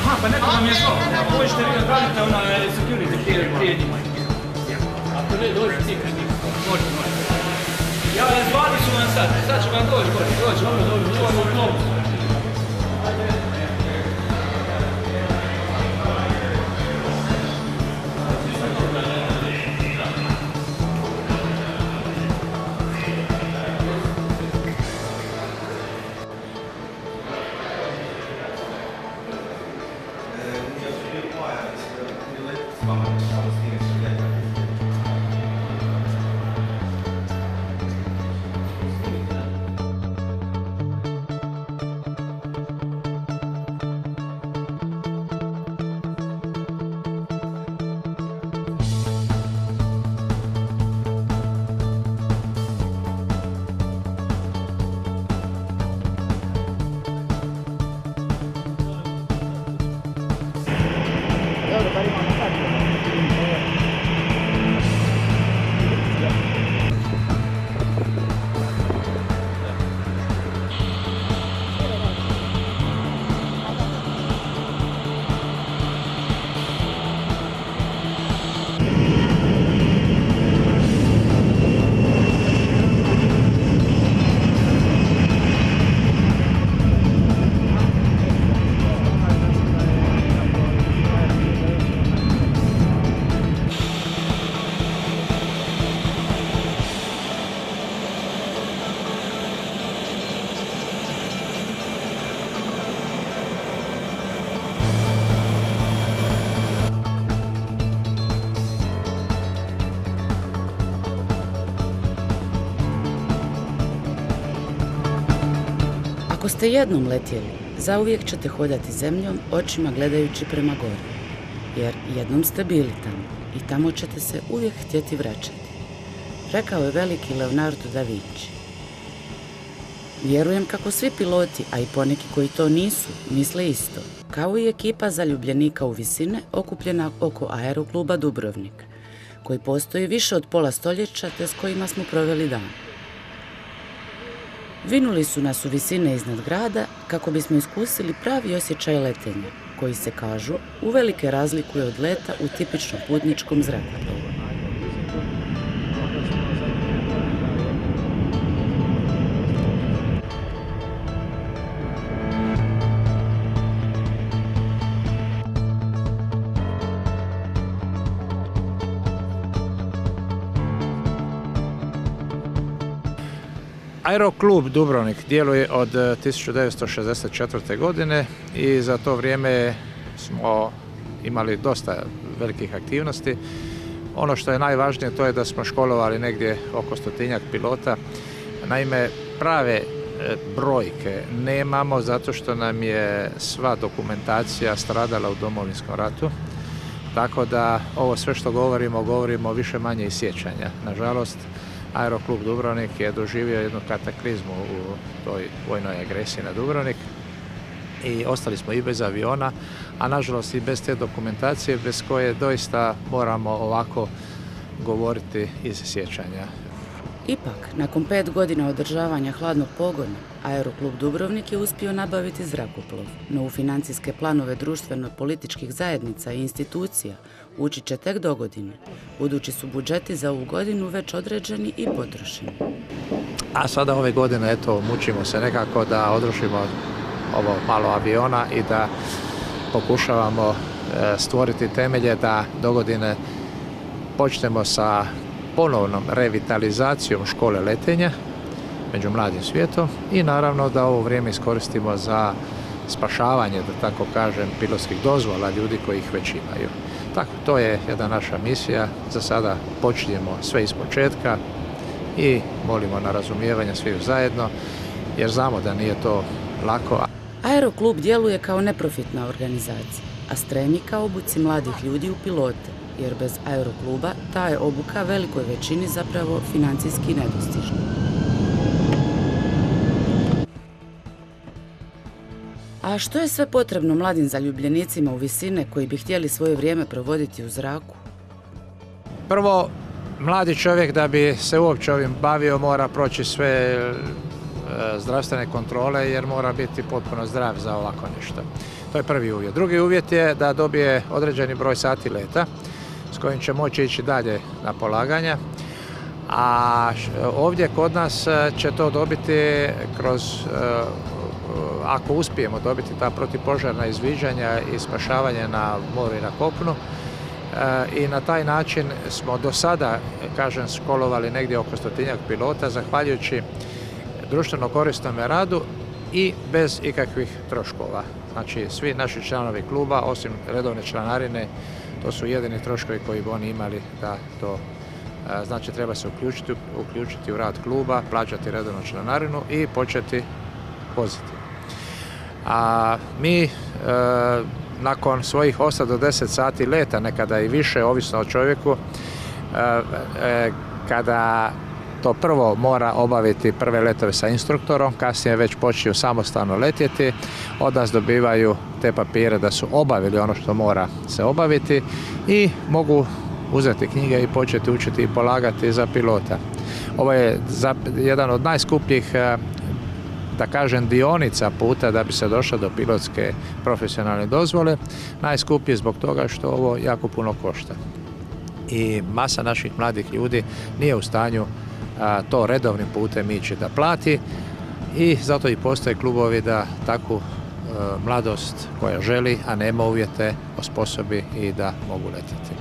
Aha, pa neko nam je zvao. Možete vi odraditi security prije njima. Ako ne, dođi ti kad njih. Može. Ja, zvali su vam sad će vam doći. Dobro. Ako ste jednom letjeli, zauvijek ćete hodati zemljom očima gledajući prema gori, jer jednom ste bili tamo i tamo ćete se uvijek htjeti vraćati, rekao je veliki Leonardo da Vinci. Vjerujem kako svi piloti, a i poneki koji to nisu, misle isto, kao i ekipa zaljubljenika u visine okupljena oko Aerokluba Dubrovnik, koji postoji više od pola stoljeća te s kojima smo proveli dan. Vinuli su nas u visine iznad grada kako bismo iskusili pravi osjećaj letenja, koji se, kažu, uvelike razlikuje od leta u tipičnom putničkom zrakoplovu. Aeroklub Dubrovnik djeluje od 1964. godine i za to vrijeme smo imali dosta velikih aktivnosti. Ono što je najvažnije to je da smo školovali negdje oko 100-tinjak pilota. Naime, prave brojke nemamo zato što nam je sva dokumentacija stradala u Domovinskom ratu. Tako da ovo sve što govorimo više manje iz sjećanja. Nažalost, Aeroklub Dubrovnik je doživio jednu kataklizmu u toj vojnoj agresiji na Dubrovnik i ostali smo i bez aviona, a nažalost i bez te dokumentacije bez koje doista moramo ovako govoriti iz sjećanja. Ipak, nakon 5 godina održavanja hladnog pogona, Aeroklub Dubrovnik je uspio nabaviti zrakoplov, no u financijske planove društveno-političkih zajednica i institucija ući će tek dogodine, budući su budžeti za ovu godinu već određeni i potrošeni. A sada ove godine, mučimo se nekako da odrušimo ovo malo aviona i da pokušavamo stvoriti temelje da dogodine počnemo sa ponovnom revitalizacijom škole letenja među mladim svijetom i naravno da ovo vrijeme iskoristimo za spašavanje, da tako kažem, pilotskih dozvola ljudi koji ih već imaju. Tako, to je jedna naša misija. Za sada počinjemo sve ispočetka i molimo na razumijevanje svih zajedno, jer znamo da nije to lako. Aeroklub djeluje kao neprofitna organizacija, a stremi ka obuci mladih ljudi u pilote, jer bez Aerokluba ta je obuka velikoj većini zapravo financijski nedostižna. A što je sve potrebno mladim zaljubljenicima u visine koji bi htjeli svoje vrijeme provoditi u zraku? Prvo, mladi čovjek da bi se uopće ovim bavio mora proći sve zdravstvene kontrole jer mora biti potpuno zdrav za ovako nešto. To je prvi uvjet. Drugi uvjet je da dobije određeni broj sati leta s kojim će moći ići dalje na polaganja. A ovdje kod nas će to dobiti kroz, ako uspijemo dobiti ta protivpožarna izviđanja i spašavanje na moru i na kopnu, i na taj način smo do sada, kažem, školovali negdje oko 100-tinjak pilota zahvaljujući društveno korisnom radu i bez ikakvih troškova. Znači, svi naši članovi kluba, osim redovne članarine, to su jedini troškovi koji bi oni imali da to, znači treba se uključiti u rad kluba, plaćati redovnu članarinu i početi voziti. A mi nakon svojih 8 do 10 sati leta, nekada i više, ovisno o čovjeku, kada to prvo mora obaviti prve letove sa instruktorom, kasnije već počinju samostalno letjeti, od nas dobivaju te papire da su obavili ono što mora se obaviti i mogu uzeti knjige i početi učiti i polagati za pilota. Ovo je jedan od najskupljih, da kažem, dionica puta da bi se došlo do pilotske profesionalne dozvole. Najskuplji zbog toga što ovo jako puno košta. I masa naših mladih ljudi nije u stanju to redovnim putem ići da plati i zato i postoje klubovi da takvu mladost koja želi, a nema uvjete, osposobi i da mogu letjeti.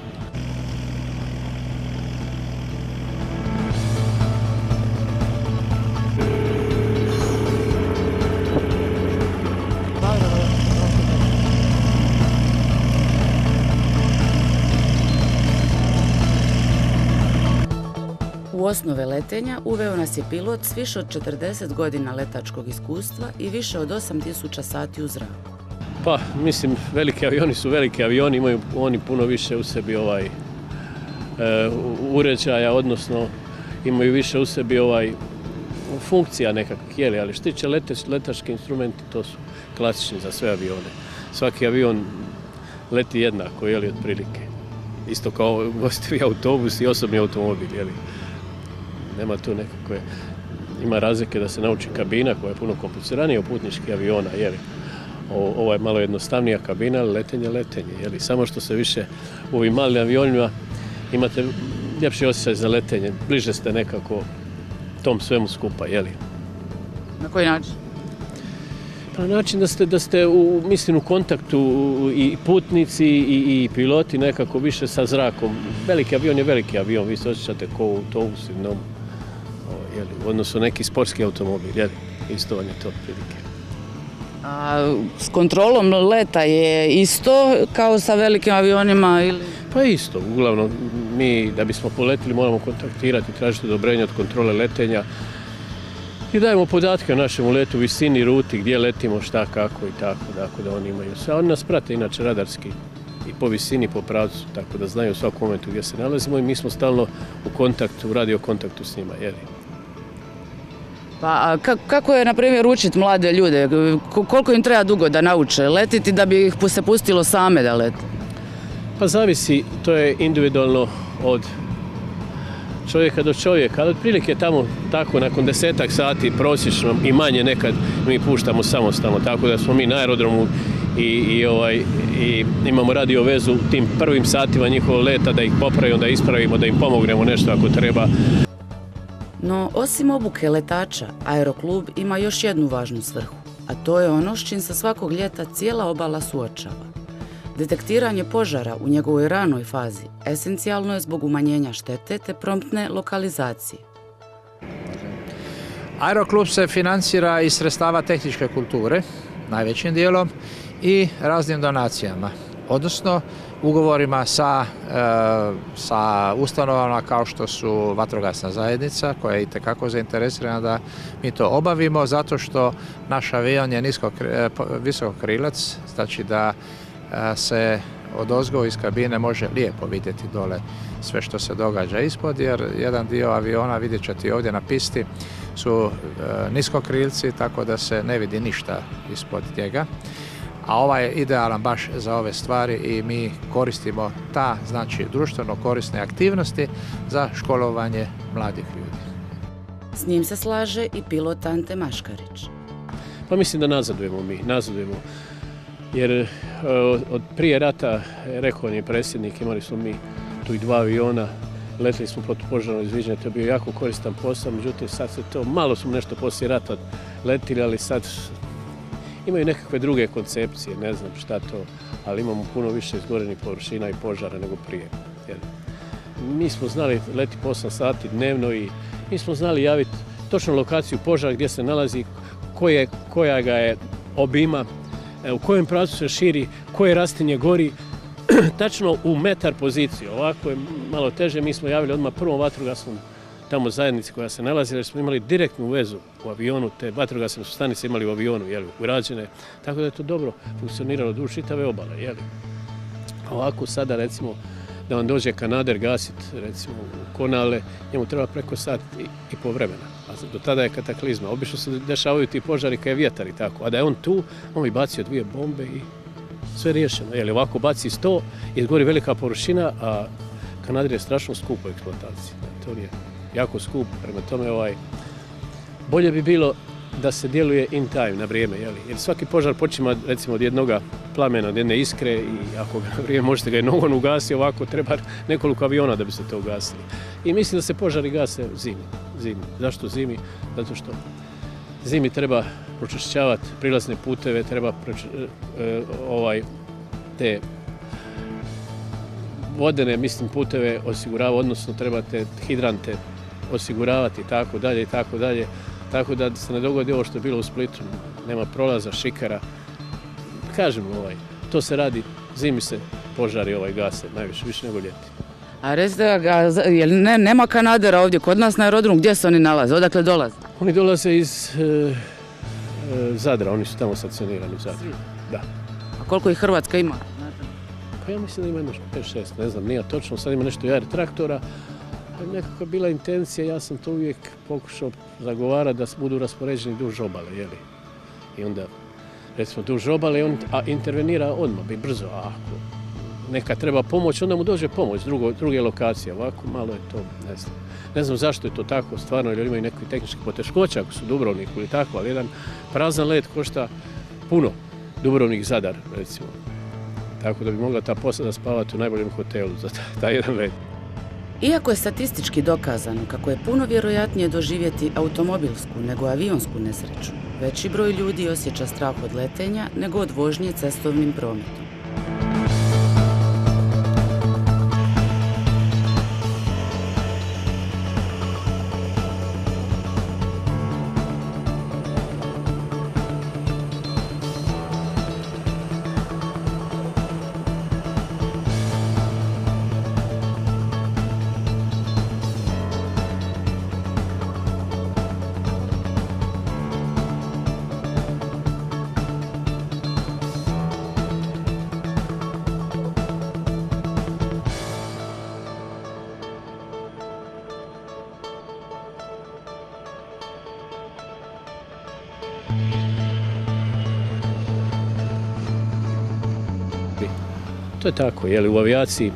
U osnove letenja uveo nas je pilot s više od 40 godina letačkog iskustva i više od 8000 sati u zraku. Pa, mislim, veliki avioni su veliki avioni, imaju oni puno više u sebi uređaja, odnosno imaju više u sebi funkcija nekakvih, ali što tiče letački instrumenti, to su klasični za sve avione. Svaki avion leti jednako, otprilike. Isto kao gostivi autobus i osobni automobil, Nema tu nekakve, ima razlike da se nauči kabina koja je puno kompliciranija od putničkih aviona, Ovo je malo jednostavnija kabina, ali letenje. Samo što se više u ovim malim avionima imate ljepši osjećaj za letenje, bliže ste nekako tom svemu skupa, Na koji način? Pa način da ste u kontaktu i putnici i piloti nekako više sa zrakom. Veliki avion je veliki avion, vi se osjećate kao u autobusu, u odnosu neki sportski automobil, isto vam je to prilike. A s kontrolom leta je isto kao sa velikim avionima ili? Pa isto, uglavnom mi da bismo poletili moramo kontaktirati, tražiti odobrenje od kontrole letenja i dajemo podatke o našem letu, visini, ruti, gdje letimo, šta, kako i tako da oni imaju sve. Oni nas prate inače radarski i po visini, po pravcu, tako da znaju u svakom momentu gdje se nalazimo i mi smo stalno u radio kontaktu s njima, Pa kako je, na primjer, učiti mlade ljude? Koliko im treba dugo da nauče letiti da bi ih se pustilo same da lete? Pa zavisi, to je individualno od čovjeka do čovjeka, ali otprilike tamo tako nakon 10-ak sati prosječno i manje nekad mi puštamo samostalno, tako da smo mi na aerodromu i imamo radio vezu tim prvim satima njihovog leta da ih popravimo, da ispravimo, da im pomognemo nešto ako treba. No, osim obuke letača, Aeroklub ima još jednu važnu svrhu, a to je ono s čim se svakog ljeta cijela obala suočava. Detektiranje požara u njegovoj ranoj fazi esencijalno je zbog umanjenja štete te promptne lokalizacije. Aeroklub se financira iz sredstava tehničke kulture, najvećim dijelom, i raznim donacijama, odnosno ugovorima sa ustanovama kao što su vatrogasna zajednica, koja je itekako zainteresirana da mi to obavimo, zato što naš avion je visokokrilac, znači da se odozgo iz kabine može lijepo vidjeti dole sve što se događa ispod, jer jedan dio aviona, vidjet ćete i ovdje na pisti, su niskokrilci, tako da se ne vidi ništa ispod njega. A ovaj je idealan baš za ove stvari i mi koristimo društveno korisne aktivnosti za školovanje mladih ljudi. S njim se slaže i pilot Ante Maškarić. Pa mislim da nazadujemo. Jer od prije rata, rekao je predsjednik, imali smo mi tu i 2 aviona, letili smo protupožarno izviđanje, to je bio jako koristan posao, međutim sad se to, malo smo nešto poslije rata letili, ali sad imaju nekakve druge koncepcije, ne znam šta to, ali imamo puno više izgorenih površina i požara nego prije. Jer mi smo znali leti po 8 sati dnevno i mi smo znali javiti točno lokaciju požara gdje se nalazi, koja ga je obima, u kojem pravcu se širi, koje rastinje gori, tačno u metar poziciju. Ovako je malo teže, mi smo javili odmah prvom vatrogasnom tamo zajednici koja se nalazi, jer smo imali direktnu vezu u avionu, te vatrogasne su stanice imali u avionu, ugrađene, tako da je to dobro funkcioniralo duž čitave obale. Ovako sada recimo da vam dođe kanader gasiti recimo u Konale, njemu treba preko sat i po vremena, a do tada je kataklizma. Obično se dešavaju ti požari kad je vjetar i tako, a da je on tu, on bi bacio 2 bombe i sve riješeno. Ovako baci 100, izgori velika površina, a kanader je strašno skup u eksploataciji. To je jako skup, prema tome bolje bi bilo da se djeluje in time, na vrijeme, jer svaki požar počima recimo od jednog plamena, od jedne iskre i ako ga na vrijeme možete ga i nogom ugasi, ovako treba nekoliko aviona da bi se to ugasili. I mislim da se požari gase zimi. Zašto zimi? Zato što zimi treba pročišćavati prilazne puteve, treba te vodene, puteve osiguravati, odnosno trebate hidrante osiguravati i tako dalje. Tako da se ne dogodi ovo što je bilo u Splitu, nema prolaza, šikara. Kažem, to se radi, zimi se požari gase, najviše, više nego ljeti. A recite, nema kanadera ovdje kod nas na aerodromu, gdje se oni nalaze, odakle dolaze? Oni dolaze iz Zadra, oni su tamo stacionirani u Zadru. Da. A koliko ih Hrvatska ima? Pa ja mislim da ima jedno 5-6, ne znam, nije točno, sad ima nešto JR traktora. Nekako je bila intencija, ja sam to uvijek pokušao zagovarati da budu raspoređeni duž obale, I onda, recimo, duž obale, on intervenira odmah i brzo, a ako neka treba pomoć, onda mu dođe pomoć, druge lokacije, ovako malo je to, ne znam. Ne znam zašto je to tako, stvarno, jer imaju neki tehnički poteškoća, ako su Dubrovnik ili tako, ali jedan prazan let košta puno, Dubrovnik Zadar, recimo. Tako da bi mogla ta posada spavati u najboljem hotelu za taj jedan let. Iako je statistički dokazano kako je puno vjerojatnije doživjeti automobilsku nego avionsku nesreću, veći broj ljudi osjeća strah od letenja nego od vožnje cestovnim prometom. To je tako, u avijaciji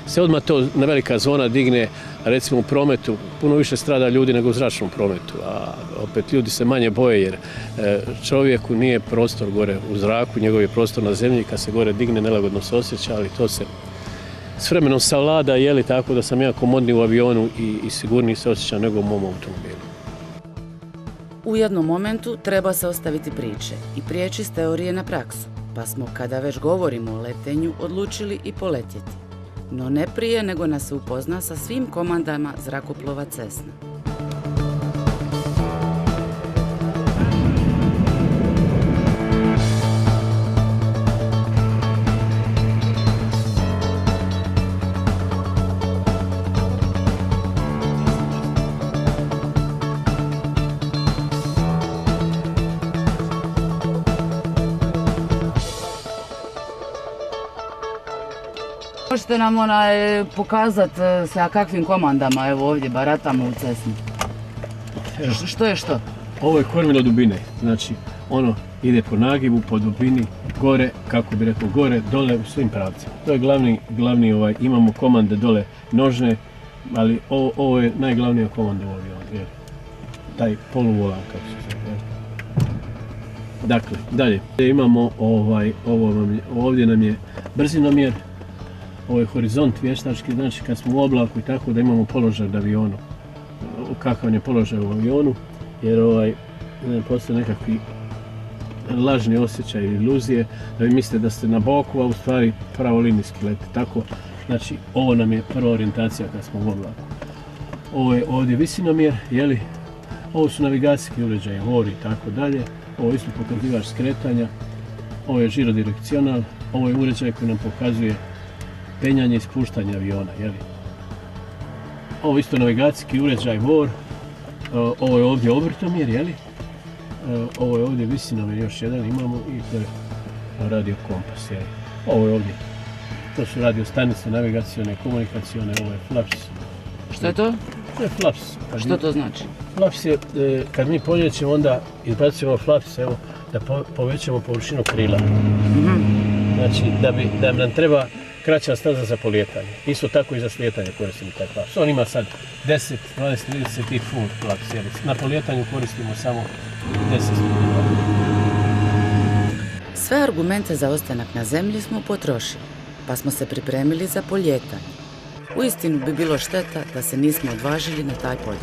se odmah to na velika zona digne, a recimo u prometu puno više strada ljudi nego u zračnom prometu, a opet ljudi se manje boje jer čovjeku nije prostor gore u zraku, njegov je prostor na zemlji, kad se gore digne nelagodno se osjeća, ali to se s vremenom savlada, tako da sam ja komodniji u avionu i sigurniji se osjećam nego u mom automobilu. U jednom momentu treba se ostaviti priče i prijeći s teorije na praksu, pa smo, kada već govorimo o letenju, odlučili i poletjeti. No ne prije nego nas se upozna sa svim komandama zrakoplova Cessna. Možete nam pokazati sa kakvim komandama ovdje baratamo u Cessni? Što je što? Ovo je kormilo dubine, znači ono ide po nagibu, po dubini, gore, kako bi rekao, gore, dole, u svim pravcima. To je glavni imamo komande dole nožne, ali ovo je najglavnija komanda u avionu, jer taj poluvolan, kako se zove. Dakle, dalje, imamo ovdje nam je brzinomjer, ovo je horizont vještački, znači kad smo u oblaku i tako da imamo položaj od avionu, kakav je položaj u avionu, jer postoje nekakvi lažni osjećaj i iluzije, da vi mislite da ste na boku, a u stvari pravolinijski lete. Tako, znači, ovo nam je prva orijentacija kad smo u oblaku. Ovo je ovdje visinomjer, jeli? Ovo su navigacijski uređaji, vori i tako dalje. Ovo je isto pokazivač skretanja. Ovo je žirodirekcional. Ovo je uređaj koji nam pokazuje penjanje i spuštanje aviona, jeli? Ovo je isto navigacijski uređaj, vor. Ovo je ovdje obrtomjer, jeli? Ovo je ovdje visinomjer, još jedan imamo i to je radio kompas, jeli? Ovo je ovdje. To su radio stanice, navigacione, komunikacione, ovo je flaps. Što je to? To je flaps. Što to znači? Flaps je, kad mi poljećemo, onda izbacujemo flaps, evo, da povećamo površinu krila. Znači, da nam treba kraća staza za polijetanje. Isto tako i za slijetanje koristimo taj flaps. On ima sad 10, 20, 30 i full flaps. Jer na polijetanju koristimo samo 10 stupnjeva. Sve argumente za ostanak na zemlji smo potrošili, pa smo se pripremili za polijetanje. Uistinu bi bilo šteta da se nismo odvažili na taj poljet.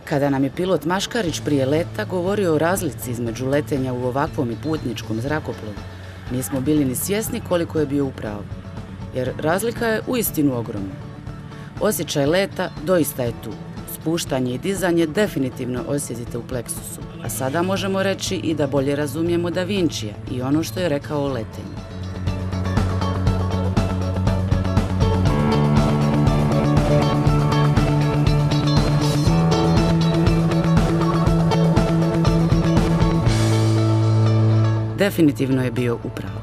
Kada nam je pilot Maškarić prije leta govorio o razlici između letenja u ovakvom i putničkom zrakoplovu, nismo bili ni svjesni koliko je bio u pravu, jer razlika je uistinu ogromna. Osjećaj leta doista je tu. Spuštanje i dizanje definitivno osjetite u pleksusu, a sada možemo reći i da bolje razumijemo Da Vincija i ono što je rekao o letenju. Definitivno je bio u pravu.